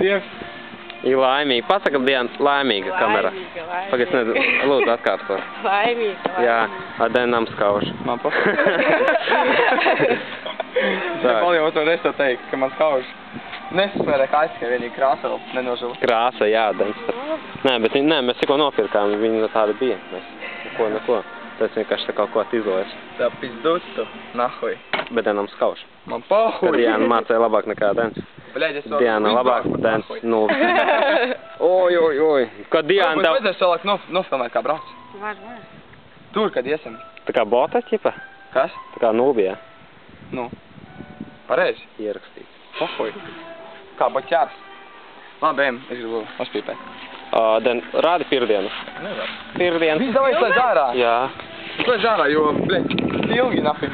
Dievs. Ir laimīgi. Pasaka, Diana, laimīga kamera. Laimīga. Pagaid, lūdzu, atkārto. Laimīga. Jā, ar Denam skauž. Man pasaka. Vēl jau otru reizi to teikt, ka man skauž. Nesasmērē kā aizskai vienīgi krāsa vēl nenožula. Krāsa, jā, Dens. Nē, bet mēs tikko nopirkām, viņi no tāda bija. Mēs neko. Tas vienkārši tā kaut ko izolēs. Tā pizdutu, nahuj. Bet Denam skauž. Man pahuj. Kad Diana mācēja labāk nekā Dens. Bļaļ, es vēl... Diana labāk, Dens, nu. Oj. Kad Diana tev... Vajadzēs vēlāk nofilmēt kā brauc. Var. Tur, kad iesim. Tā kā bota, ķipa? Kas? Tā kā nūbijā. Nu. Pareizi. Ierakstīt. Pahuj. Kā baķārs. Labi, ejam, es gribu nospīpēt. Den, rādi pirdienu. Nevar. Pirdienu. Viss davai slēdz ārā. Jā. Slēdz ārā, jo, bļaļ, ilgi nafi.